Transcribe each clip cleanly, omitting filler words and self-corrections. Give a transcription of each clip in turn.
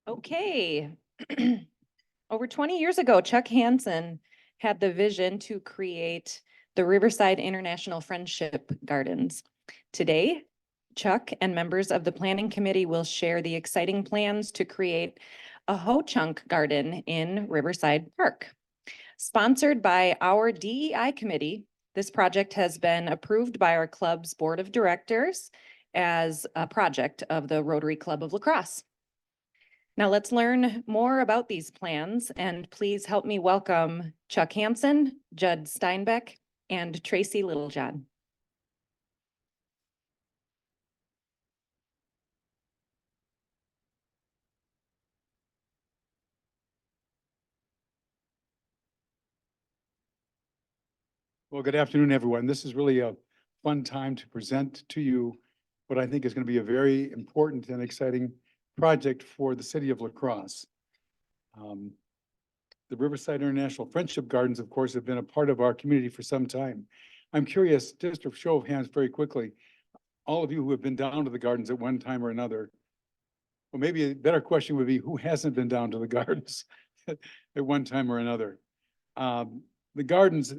Okay. Over 20 years ago, Chuck Hansen had the vision to create the Riverside International Friendship Gardens. Today, Chuck and members of the planning committee will share the exciting plans to create a Ho-Chunk garden in Riverside Park. Sponsored by our DEI committee, this project has been approved by our club's board of directors as a project of the Rotary Club of Lacrosse. Now let's learn more about these plans, and please help me welcome Chuck Hansen, Judd Steinbeck, and Tracy Littlejohn. Well, good afternoon, everyone. This is really a fun time to present to you what I think is going to be a very important and exciting project for the city of La Crosse. The Riverside International Friendship Gardens, of course, have been a part of our community for some time. I'm curious, just a show of hands very quickly, all of you who have been down to the gardens at one time or another. Well, maybe a better question would be, who hasn't been down to the gardens at one time or another? The gardens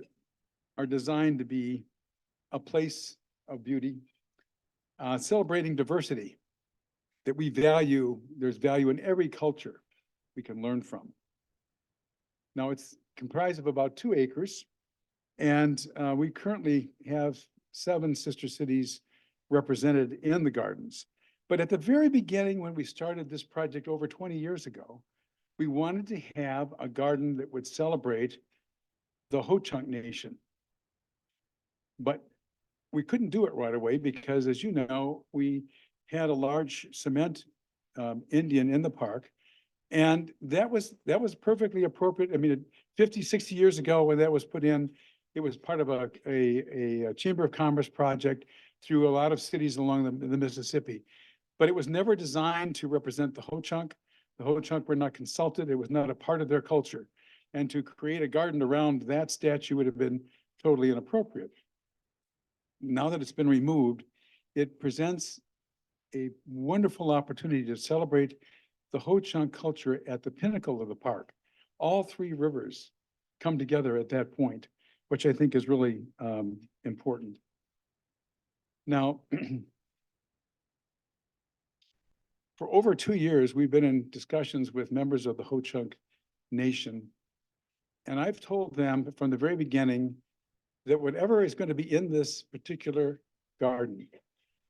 are designed to be a place of beauty, celebrating diversity that we value. There's value in every culture we can learn from. Now, it's comprised of about 2 acres, and we currently have 7 sister cities represented in the gardens. But at the very beginning, when we started this project over 20 years ago, we wanted to have a garden that would celebrate the Ho-Chunk Nation. But we couldn't do it right away because, as you know, we had a large cement Indian in the park. And that was perfectly appropriate. I mean, 50, 60 years ago when that was put in, it was part of a Chamber of Commerce project through a lot of cities along the Mississippi. But it was never designed to represent the Ho-Chunk. The Ho-Chunk were not consulted. It was not a part of their culture. And to create a garden around that statue would have been totally inappropriate. Now that it's been removed, it presents a wonderful opportunity to celebrate the Ho-Chunk culture at the pinnacle of the park. All 3 rivers come together at that point, which I think is really important. Now, for over 2 years, we've been in discussions with members of the Ho-Chunk Nation. And I've told them from the very beginning that whatever is going to be in this particular garden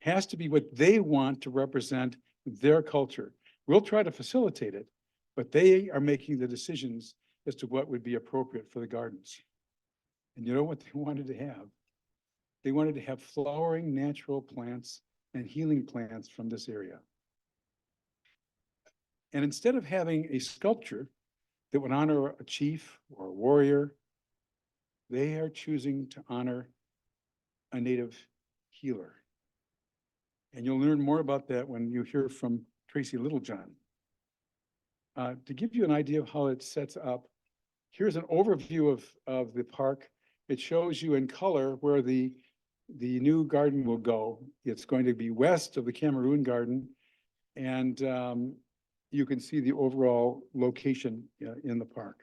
has to be what they want to represent their culture. We'll try to facilitate it, but they are making the decisions as to what would be appropriate for the gardens. And you know what they wanted to have? They wanted to have flowering natural plants and healing plants from this area. And instead of having a sculpture that would honor a chief or a warrior, they are choosing to honor a native healer. And you'll learn more about that when you hear from Tracy Littlejohn. To give you an idea of how it sets up, here's an overview of the park. It shows you in color where the new garden will go. It's going to be west of the Cameroon Garden, and you can see the overall location in the park.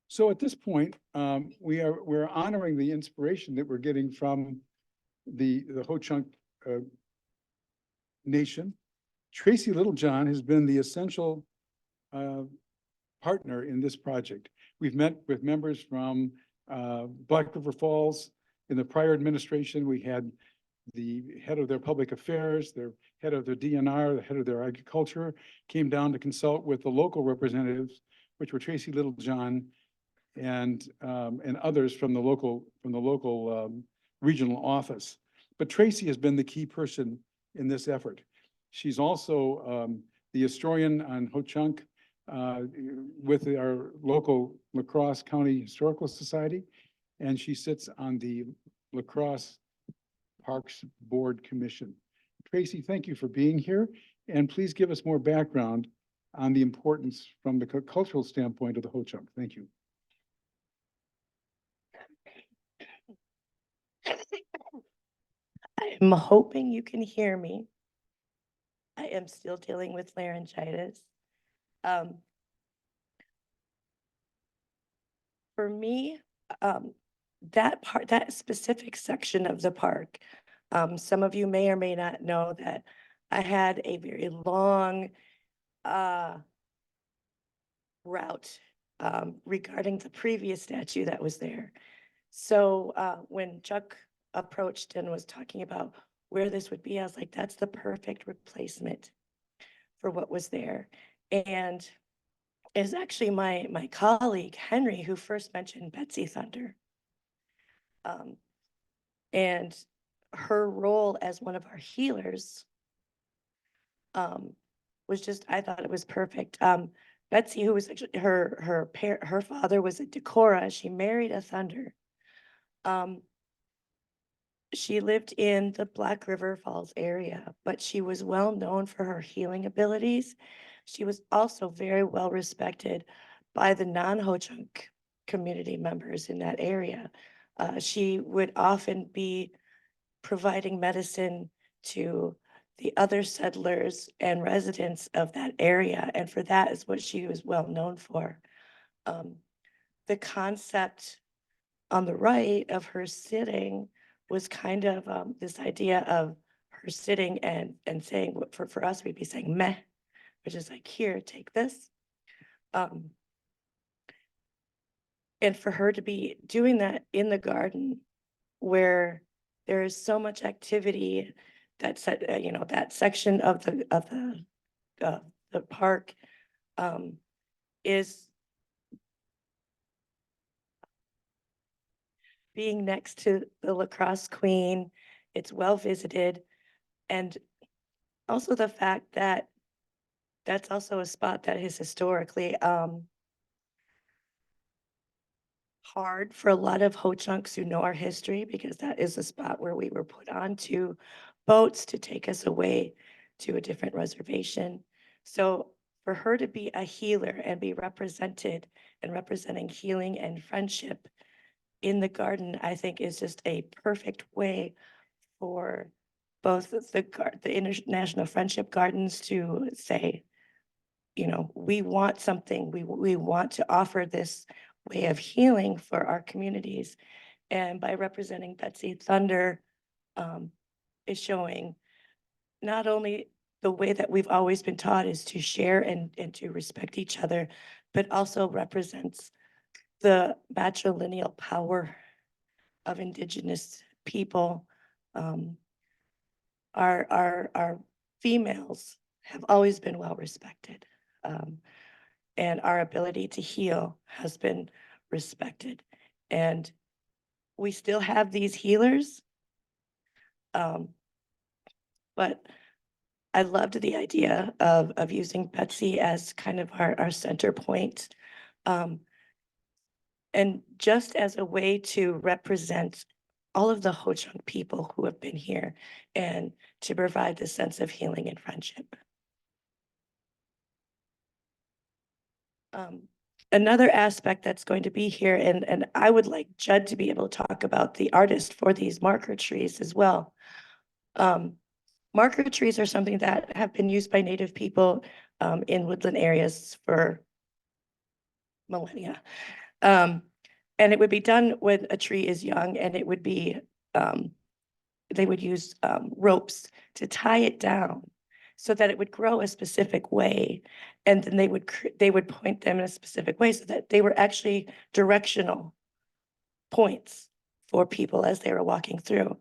So at this point, we're honoring the inspiration that we're getting from the Ho-Chunk Nation. Tracy Littlejohn has been the essential partner in this project. We've met with members from Black River Falls. In the prior administration, we had the head of their public affairs, their head of their DNR, the head of their agriculture, came down to consult with the local representatives, which were Tracy Littlejohn and others from the local regional office. But Tracy has been the key person in this effort. She's also the historian on Ho-Chunk with our local La Crosse County Historical Society, and she sits on the La Crosse Parks Board Commission. Tracy, thank you for being here, and please give us more background on the importance from the cultural standpoint of the Ho-Chunk. Thank you. I'm hoping you can hear me. I am still dealing with laryngitis. Um, for me, that specific section of the park, some of you may or may not know that I had a very long route regarding the previous statue that was there. So when Chuck approached and was talking about where this would be, I was like, that's the perfect replacement for what was there. And it's actually my colleague, Henry, who first mentioned Betsy Thunder. And her role as one of our healers was just, I thought it was perfect. Betsy, who was actually her father was a Decorah. She married a Thunder. She lived in the Black River Falls area, but she was well known for her healing abilities. She was also very well respected by the non-Ho-Chunk community members in that area. She would often be providing medicine to the other settlers and residents of that area, and for that is what she was well known for. The concept on the right of her sitting was kind of this idea of her sitting and saying, what for us, we'd be saying meh, which is like, here, take this. And for her to be doing that in the garden where there is so much activity, that section of the park is being next to the lacrosse queen. It's well visited. And also the fact that that's also a spot that is historically hard for a lot of Ho-Chunks who know our history, because that is a spot where we were put onto boats to take us away to a different reservation. So for her to be a healer and be represented and representing healing and friendship in the garden, I think is just a perfect way for both the International Friendship Gardens to say, we want something, we want to offer this way of healing for our communities. And by representing Betsy Thunder is showing not only the way that we've always been taught is to share and to respect each other, but also represents the matrilineal power of Indigenous people. Our females have always been well respected. And our ability to heal has been respected. And we still have these healers. But I loved the idea of using Betsy as kind of our center point. And just as a way to represent all of the Ho-Chunk people who have been here and to provide the sense of healing and friendship. Another aspect that's going to be here, and I would like Judd to be able to talk about the artist for these marker trees as well. Marker trees are something that have been used by Native people in woodland areas for millennia. And it would be done when a tree is young, and it would be, they would use ropes to tie it down so that it would grow a specific way. And then they would point them in a specific way so that they were actually directional points for people as they were walking through.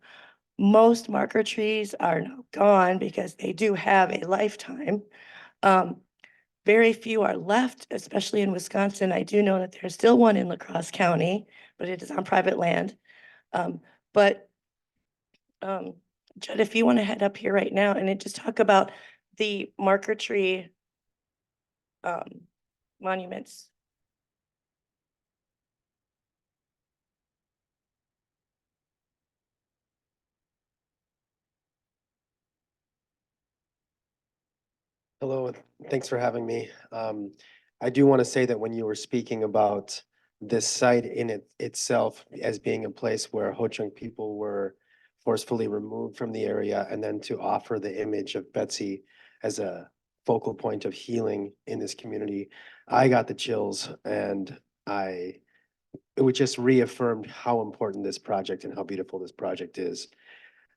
Most marker trees are now gone because they do have a lifetime. Very few are left, especially in Wisconsin. I do know that there's still one in La Crosse County, but it is on private land. Judd, if you want to head up here right now and just talk about the marker tree monuments. Hello, thanks for having me. I do want to say that when you were speaking about this site in itself as being a place where Ho-Chunk people were forcefully removed from the area, and then to offer the image of Betsy as a focal point of healing in this community, I got the chills, and it was just reaffirmed how important this project and how beautiful this project is.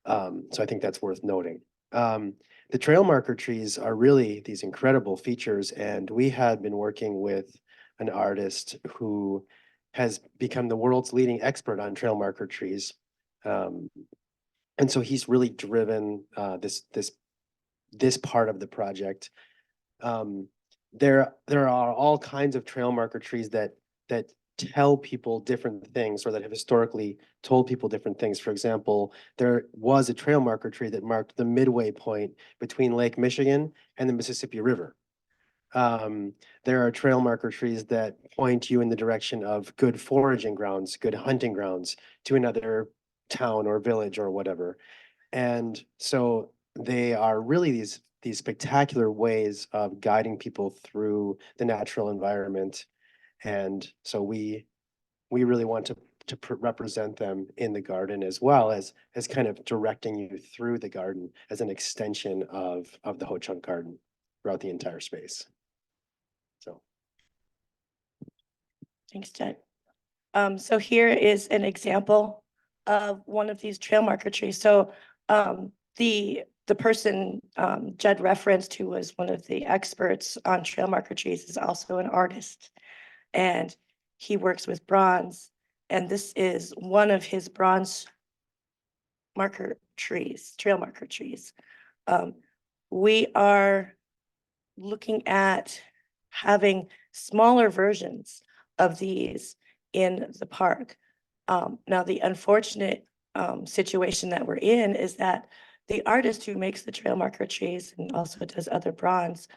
So I think that's worth noting. The trail marker trees are really these incredible features, and we had been working with an artist who has become the world's leading expert on trail marker trees. And so he's really driven this part of the project. There are all kinds of trail marker trees that tell people different things, or that have historically told people different things. For example, there was a trail marker tree that marked the midway point between Lake Michigan and the Mississippi River. There are trail marker trees that point you in the direction of good foraging grounds, good hunting grounds, to another town or village or whatever. And so they are really these spectacular ways of guiding people through the natural environment. And so we really want to represent them in the garden, as well as kind of directing you through the garden as an extension of the Ho-Chunk Garden throughout the entire space. So. Thanks, Jed. So here is an example of one of these trail marker trees. So the person Jed referenced, who was one of the experts on trail marker trees, is also an artist, and he works with bronze. And this is one of his bronze marker trees, trail marker trees. We are looking at having smaller versions of these in the park. Now, the unfortunate situation that we're in is that the artist who makes the trail marker trees and also does other bronze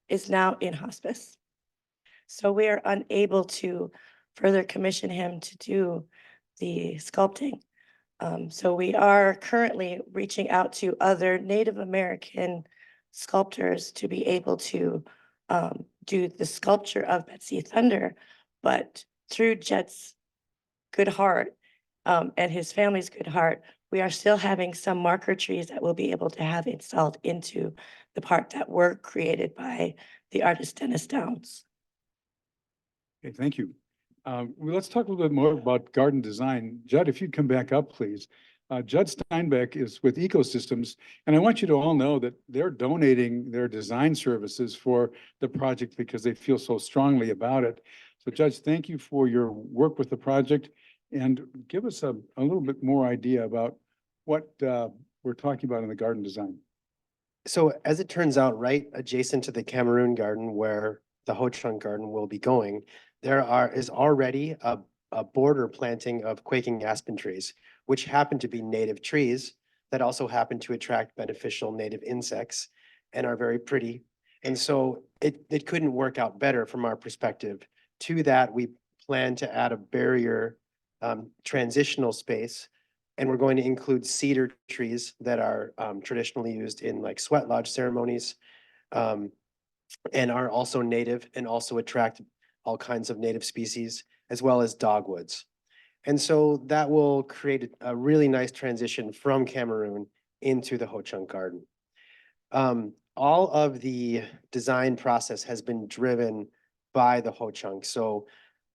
is now in hospice. So we are unable to further commission him to do the sculpting. So we are currently reaching out to other Native American sculptors to be able to do the sculpture of Betsy Thunder, but through Jed's good heart and his family's good heart, we are still having some marker trees that we'll be able to have installed into the park that were created by the artist Dennis Downs. Okay, thank you. Well, let's talk a little bit more about garden design. Judd, if you'd come back up, please. Judd Steinbeck is with Ecosystems, and I want you to all know that they're donating their design services for the project because they feel so strongly about it. So Judge, thank you for your work with the project, and give us a little bit more idea about what we're talking about in the garden design. So as it turns out, right adjacent to the Cameroon Garden, where the Ho-Chunk Garden will be going, is already a border planting of quaking aspen trees, which happen to be native trees that also happen to attract beneficial native insects and are very pretty. And so it couldn't work out better from our perspective. To that, we plan to add a barrier transitional space, and we're going to include cedar trees that are traditionally used in like sweat lodge ceremonies, and are also native and also attract all kinds of native species, as well as dogwoods. And so that will create a really nice transition from Cameroon into the Ho-Chunk Garden. All of the design process has been driven by the Ho-Chunk. So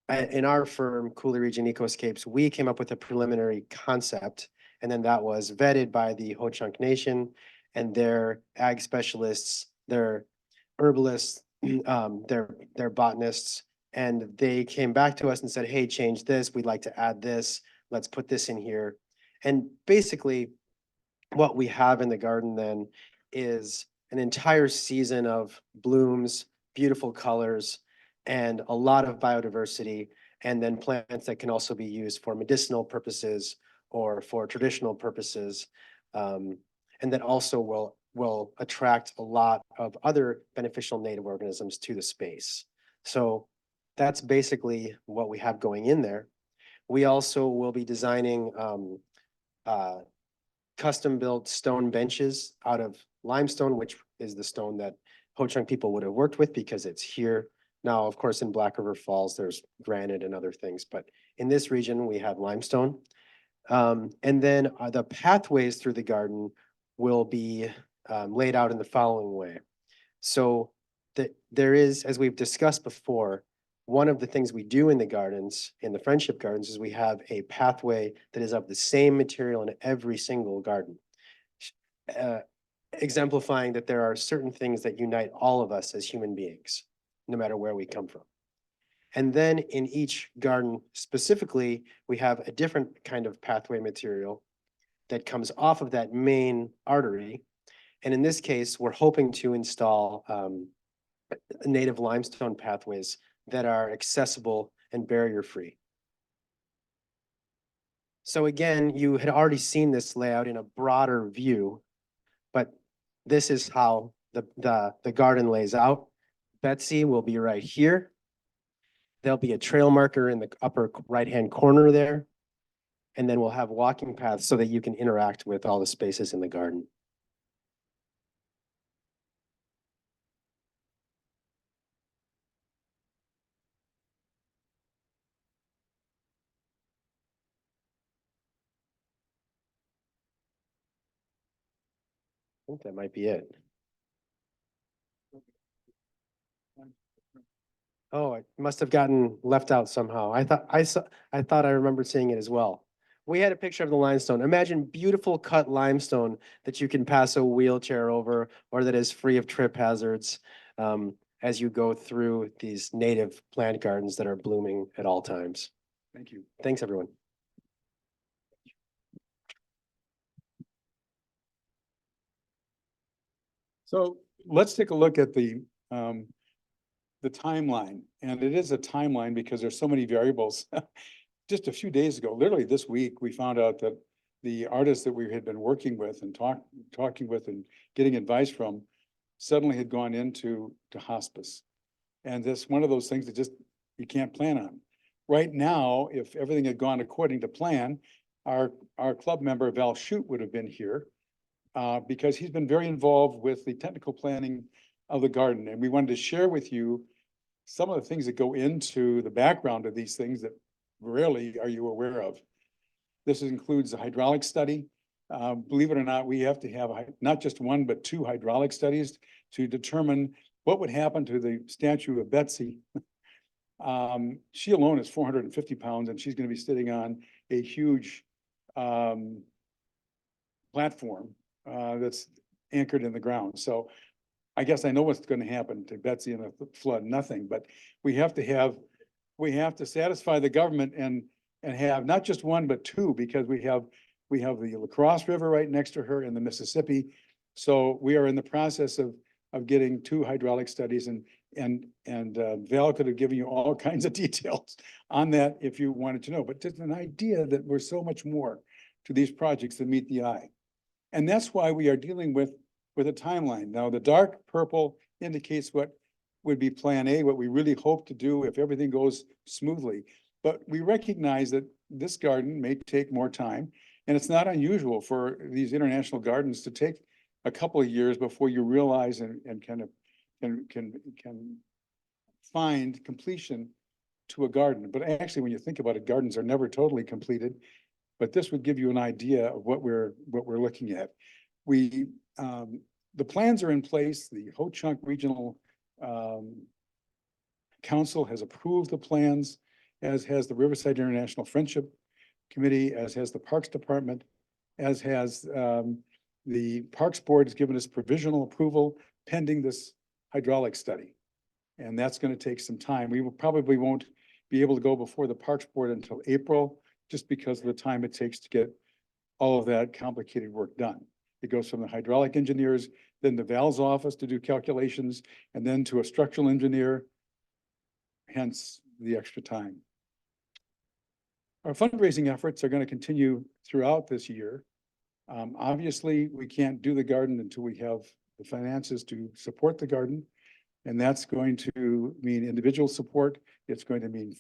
in our firm, Coulee Region Ecoscapes, we came up with a preliminary concept, and then that was vetted by the Ho-Chunk Nation and their ag specialists, their herbalists, their botanists, and they came back to us and said, hey, change this, we'd like to add this, let's put this in here. And basically what we have in the garden then is an entire season of blooms, beautiful colors, and a lot of biodiversity, and then plants that can also be used for medicinal purposes or for traditional purposes, and that also will attract a lot of other beneficial native organisms to the space. So that's basically what we have going in there. We also will be designing custom-built stone benches out of limestone, which is the stone that Ho-Chunk people would have worked with because it's here. Now, of course, in Black River Falls, there's granite and other things, but in this region, we have limestone. And then the pathways through the garden will be laid out in the following way. So there is, as we've discussed before, one of the things we do in the gardens, in the Friendship Gardens, is we have a pathway that is of the same material in every single garden. Exemplifying that there are certain things that unite all of us as human beings, no matter where we come from. And then in each garden specifically, we have a different kind of pathway material that comes off of that main artery. And in this case, we're hoping to install native limestone pathways that are accessible and barrier-free. So again, you had already seen this layout in a broader view, but this is how the garden lays out. Betsy will be right here. There'll be a trail marker in the upper right-hand corner there. And then we'll have walking paths so that you can interact with all the spaces in the garden. I think that might be it. Oh, it must have gotten left out somehow. I thought I remembered seeing it as well. We had a picture of the limestone. Imagine beautiful cut limestone that you can pass a wheelchair over or that is free of trip hazards as you go through these native plant gardens that are blooming at all times. Thank you. Thanks, everyone. So let's take a look at the timeline, and it is a timeline because there's so many variables. Just a few days ago, literally this week, we found out that the artists that we had been working with and talking with and getting advice from suddenly had gone into hospice. And this one of those things that just you can't plan on. Right now, if everything had gone according to plan, our club member Val Shute would have been here because he's been very involved with the technical planning of the garden. And we wanted to share with you some of the things that go into the background of these things that rarely are you aware of. This includes a hydraulic study. Believe it or not, we have to have not just one, but 2 hydraulic studies to determine what would happen to the statue of Betsy. She alone is 450 pounds, and she's going to be sitting on a huge platform that's anchored in the ground. So I guess I know what's going to happen to Betsy in a flood, nothing, but we have to satisfy the government and have not just 1, but 2, because we have the La Crosse River right next to her in the Mississippi. So we are in the process of getting 2 hydraulic studies, and Val could have given you all kinds of details on that if you wanted to know, but just an idea that we're so much more to these projects than meet the eye. And that's why we are dealing with a timeline. Now, the dark purple indicates what would be plan A, what we really hope to do if everything goes smoothly. But we recognize that this garden may take more time, and it's not unusual for these international gardens to take a couple of years before you realize and kind of can find completion to a garden. But actually, when you think about it, gardens are never totally completed. But this would give you an idea of what we're looking at. The plans are in place. The Ho-Chunk Regional Council has approved the plans, as has the Riverside International Friendship Committee, as has the Parks Department, as has the Parks Board has given us provisional approval pending this hydraulic study. And that's going to take some time. We probably won't be able to go before the Parks Board until April, just because of the time it takes to get all of that complicated work done. It goes from the hydraulic engineers, then the Val's office to do calculations, and then to a structural engineer, hence the extra time. Our fundraising efforts are going to continue throughout this year. Obviously, we can't do the garden until we have the finances to support the garden, and that's going to mean individual support. It's going to mean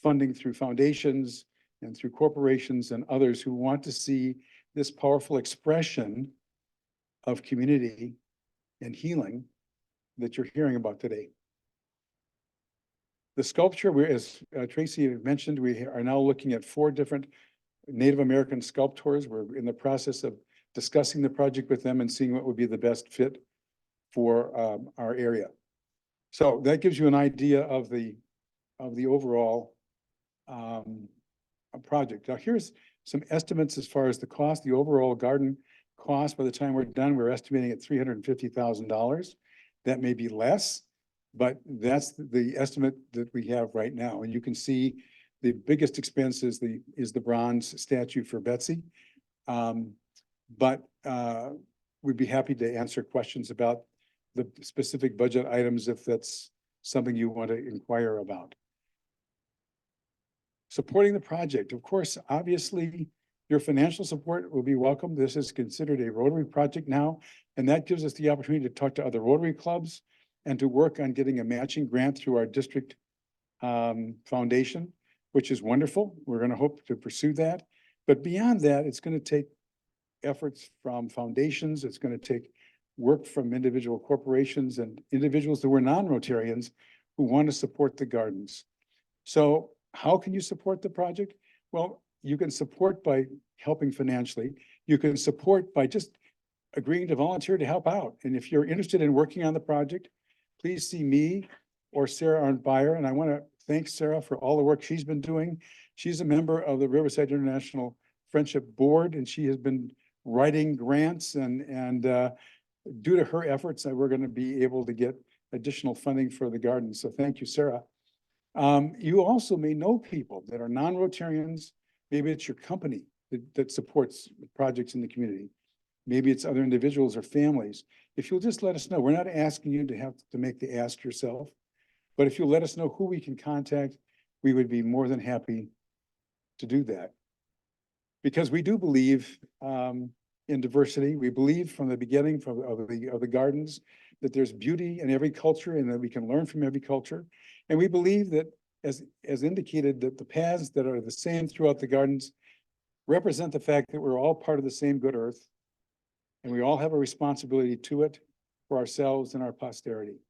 funding through foundations and through corporations and others who want to see this powerful expression of community and healing that you're hearing about today. The sculpture, as Tracy mentioned, we are now looking at 4 different Native American sculptors. We're in the process of discussing the project with them and seeing what would be the best fit for our area. So that gives you an idea of the overall project. Now here's some estimates as far as the cost. The overall garden cost by the time we're done, we're estimating at $350,000. That may be less, but that's the estimate that we have right now. And you can see the biggest expense is the bronze statue for Betsy. But we'd be happy to answer questions about the specific budget items if that's something you want to inquire about. Supporting the project, of course, obviously, your financial support will be welcome. This is considered a Rotary project now, and that gives us the opportunity to talk to other Rotary clubs and to work on getting a matching grant through our district foundation, which is wonderful. We're going to hope to pursue that. But beyond that, it's going to take efforts from foundations. It's going to take work from individual corporations and individuals who are non-Rotarians who want to support the gardens. So how can you support the project? Well, you can support by helping financially. You can support by just agreeing to volunteer to help out. And if you're interested in working on the project, please see me or Sarah Arndt-Beyer. And I want to thank Sarah for all the work she's been doing. She's a member of the Riverside International Friendship Board, and she has been writing grants and due to her efforts, we're going to be able to get additional funding for the garden. So thank you, Sarah. You also may know people that are non-Rotarians. Maybe it's your company that supports projects in the community. Maybe it's other individuals or families. If you'll just let us know, we're not asking you to have to make the ask yourself, but if you'll let us know who we can contact, we would be more than happy to do that. Because we do believe in diversity. We believe from the beginning of the gardens that there's beauty in every culture and that we can learn from every culture. And we believe that as indicated, that the paths that are the same throughout the gardens represent the fact that we're all part of the same good earth. And we all have a responsibility to it for ourselves and our posterity.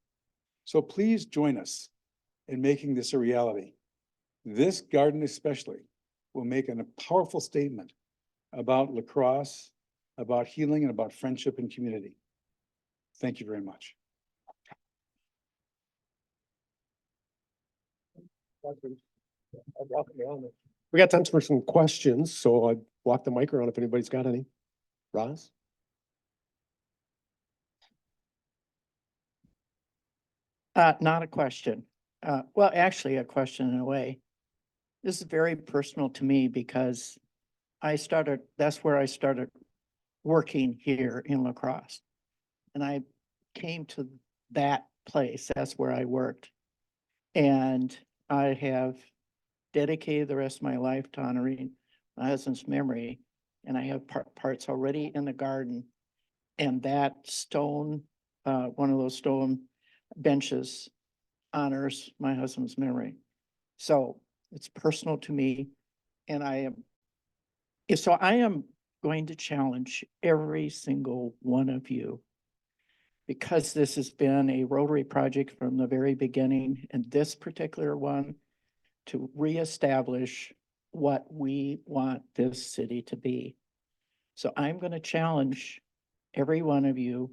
So please join us in making this a reality. This garden especially will make a powerful statement about La Crosse, about healing, and about friendship and community. Thank you very much. We got time for some questions, so I'd walk the mic around if anybody's got any. Roz? Not a question. Well, actually a question in a way. This is very personal to me because that's where I started working here in La Crosse. And I came to that place, that's where I worked. And I have dedicated the rest of my life to honoring my husband's memory. And I have parts already in the garden. And that stone, one of those stone benches honors my husband's memory. So it's personal to me. And I am going to challenge every single one of you, because this has been a Rotary project from the very beginning, and this particular one, to reestablish what we want this city to be. So I'm going to challenge every one of you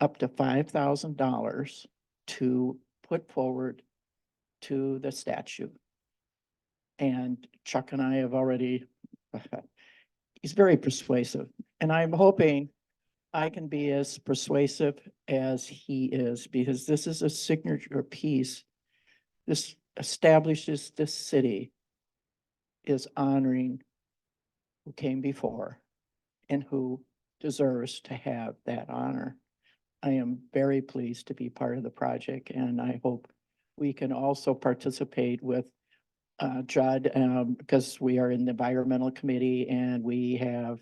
up to $5,000 to put forward to the statue. And Chuck and I have already, he's very persuasive, and I'm hoping I can be as persuasive as he is, because this is a signature piece. This establishes this city is honoring who came before and who deserves to have that honor. I am very pleased to be part of the project, and I hope we can also participate with Judd, because we are in the environmental committee, and we are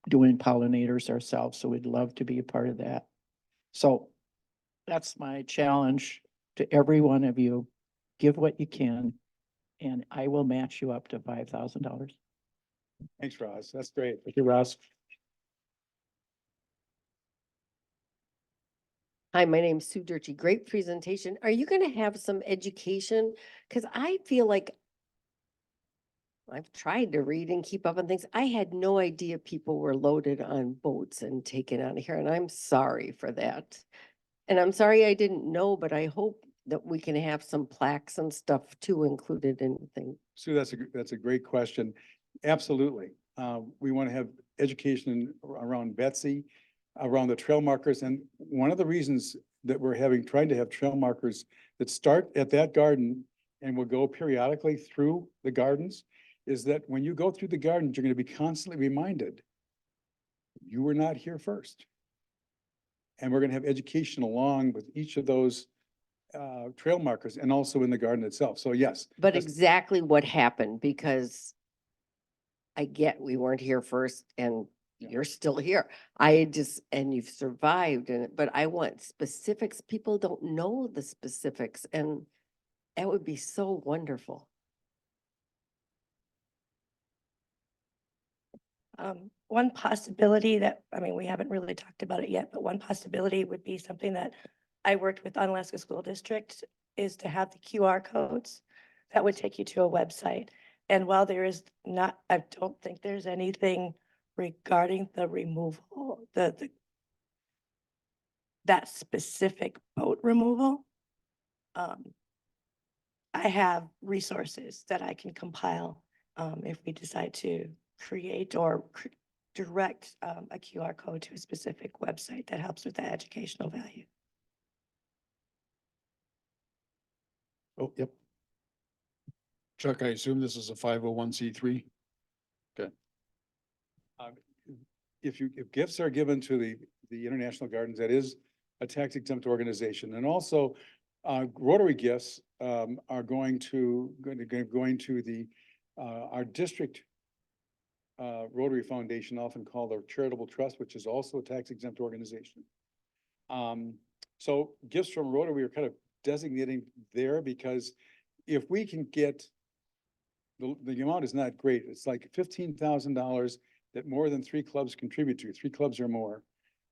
doing pollinators ourselves, so we'd love to be a part of that. So that's my challenge to every one of you. Give what you can, and I will match you up to $5,000. Thanks, Roz. That's great. Thank you, Roz. Hi, my name's Sue Durkee. Great presentation. Are you going to have some education? Because I feel like I've tried to read and keep up on things. I had no idea people were loaded on boats and taken out of here, and I'm sorry for that. And I'm sorry I didn't know, but I hope that we can have some plaques and stuff too included in things. Sue, that's a great question. Absolutely. We want to have education around Betsy, around the trail markers. And one of the reasons that we're trying to have trail markers that start at that garden and will go periodically through the gardens is that when you go through the gardens, you're going to be constantly reminded, you were not here first. And we're going to have education along with each of those trail markers and also in the garden itself. So yes. But that's- exactly what happened, because I get we weren't here first and Yeah. you're still here. And you've survived, but I want specifics. People don't know the specifics, and that would be so wonderful. One possibility that, I mean, we haven't really talked about it yet, but one possibility would be something that I worked with Unalaska School District is to have the QR codes that would take you to a website. And while there is not, I don't think there's anything regarding the removal, that specific boat removal. I have resources that I can compile if we decide to create or direct a QR code to a specific website that helps with the educational value. Oh, yep. Chuck, I assume this is a 501c3. If gifts are given to the International Gardens, that is a tax exempt organization. And also Rotary gifts are going to the our district Rotary Foundation, often called our charitable trust, which is also a tax exempt organization. So gifts from Rotary, we are kind of designating there because if we can get the amount is not great. It's like $15,000 that more than 3 clubs contribute to, 3 clubs or more.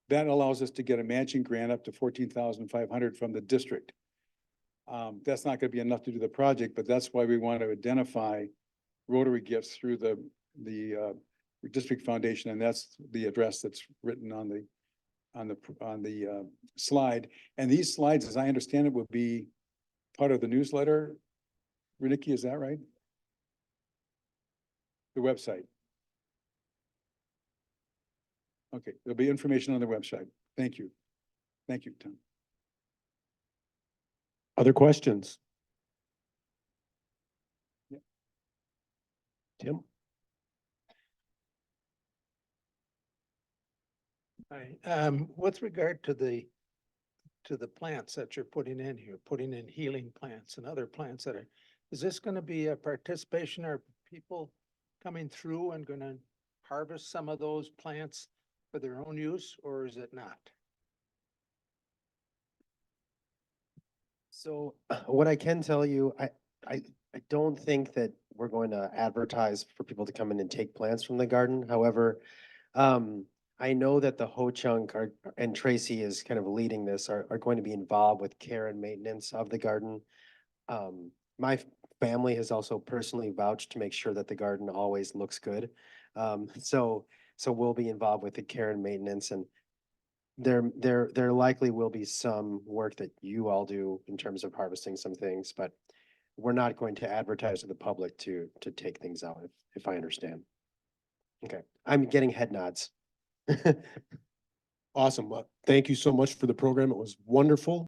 That allows us to get a matching grant up to $14,500 from the district. That's not going to be enough to do the project, but that's why we want to identify Rotary gifts through the district foundation, and that's the address that's written on the slide. And these slides, as I understand it, will be part of the newsletter. Nikki, is that right? The website. Okay, there'll be information on the website. Thank you. Thank you, Tom. Other questions? Yeah. Tim? Hi, with regard to the plants that you're putting in here, putting in healing plants and other plants that are, is this gonna be a participation or people coming through and gonna harvest some of those plants for their own use, or is it not? So what I can tell you, I don't think that we're going to advertise for people to come in and take plants from the garden. However, I know that the Ho Chunk and Tracy is kind of leading this, are going to be involved with care and maintenance of the garden. My family has also personally vouched to make sure that the garden always looks good. So we'll be involved with the care and maintenance, and there likely will be some work that you all do in terms of harvesting some things, but we're not going to advertise to the public to take things out, if I understand. Okay, I'm getting head nods. Awesome. Thank you so much for the program. It was wonderful.